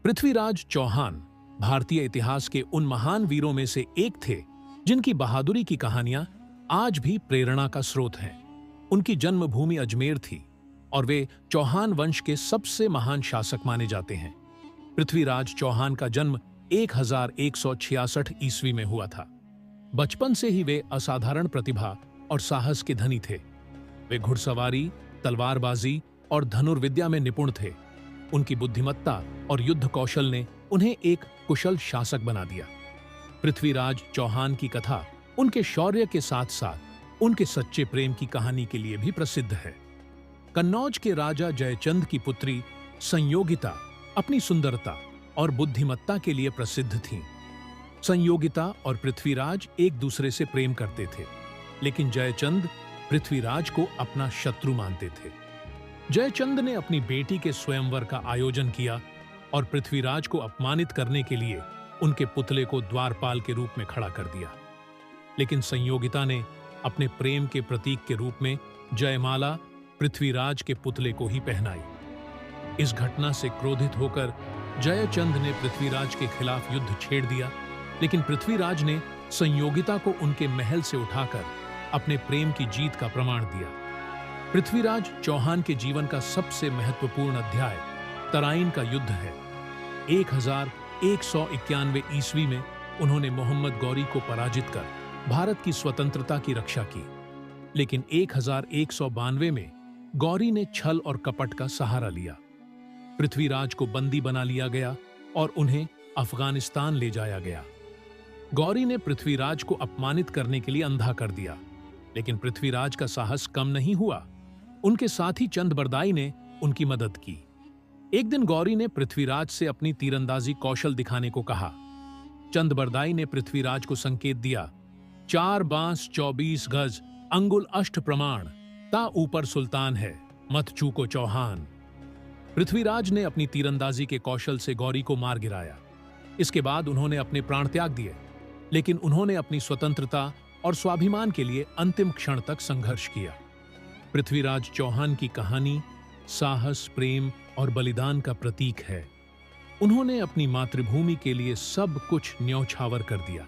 पृथ्वीराज चौहान भारतीय इतिहास के उन महान वीरों में से एक थे जिनकी बहादुरी की कहानियां आज भी प्रेरणा का स्रोत हैं। उनकी जन्मभूमि अजमेर थी और वे चौहान वंश के सबसे महान शासक माने जाते हैं। पृथ्वीराज चौहान का जन्म 1166 ईस्वी में हुआ था। बचपन से ही वे असाधारण प्रतिभा और साहस के धनी थे। वे घुड़सवारी, तलवारबाजी और धनुर्विद्या में निपुण थे। उनकी बुद्धिमत्ता और युद्ध कौशल ने उन्हें एक कुशल शासक बना दिया। पृथ्वीराज चौहान की कथा उनके शौर्य के साथ साथ उनके सच्चे प्रेम की कहानी के लिए भी प्रसिद्ध है। कन्नौज के राजा जयचंद की पुत्री संयोगिता अपनी सुंदरता और बुद्धिमत्ता के लिए प्रसिद्ध थीं। संयोगिता और पृथ्वीराज एक दूसरे से प्रेम करते थे, लेकिन जयचंद पृथ्वीराज को अपना शत्रु मानते थे। जयचंद ने अपनी बेटी के स्वयंवर का आयोजन किया और पृथ्वीराज को अपमानित करने के लिए उनके पुतले को द्वारपाल के रूप में खड़ा कर दिया। लेकिन संयोगिता ने अपने प्रेम के प्रतीक के रूप में जयमाला पृथ्वीराज के पुतले को ही पहनाई। इस घटना से क्रोधित होकर जयचंद ने पृथ्वीराज के खिलाफ युद्ध छेड़ दिया, लेकिन पृथ्वीराज ने संयोगिता को उनके महल से उठाकर अपने प्रेम की जीत का प्रमाण दिया। पृथ्वीराज चौहान के जीवन का सबसे महत्वपूर्ण अध्याय तराइन का युद्ध है। 1191 ईस्वी में उन्होंने मोहम्मद गौरी को पराजित कर भारत की स्वतंत्रता की रक्षा की, लेकिन 1192 में गौरी ने छल और कपट का सहारा लिया। पृथ्वीराज को बंदी बना लिया गया और उन्हें अफगानिस्तान ले जाया गया। गौरी ने पृथ्वीराज को अपमानित करने के लिए अंधा कर दिया, लेकिन पृथ्वीराज का साहस कम नहीं हुआ। उनके साथी चंदबरदाई ने उनकी मदद की। एक दिन गौरी ने पृथ्वीराज से अपनी तीरंदाजी कौशल दिखाने को कहा। चंदबरदाई ने पृथ्वीराज को संकेत दिया, 4 बांस 24 गज अंगुल अष्ट प्रमाण, ता ऊपर सुल्तान है, मत चूको चौहान। पृथ्वीराज ने अपनी तीरंदाजी के कौशल से गौरी को मार गिराया। इसके बाद उन्होंने अपने प्राण त्याग दिए, लेकिन उन्होंने अपनी स्वतंत्रता और स्वाभिमान के लिए अंतिम क्षण तक संघर्ष किया। पृथ्वीराज चौहान की कहानी साहस, प्रेम और बलिदान का प्रतीक है। उन्होंने अपनी मातृभूमि के लिए सब कुछ न्यौछावर कर दिया।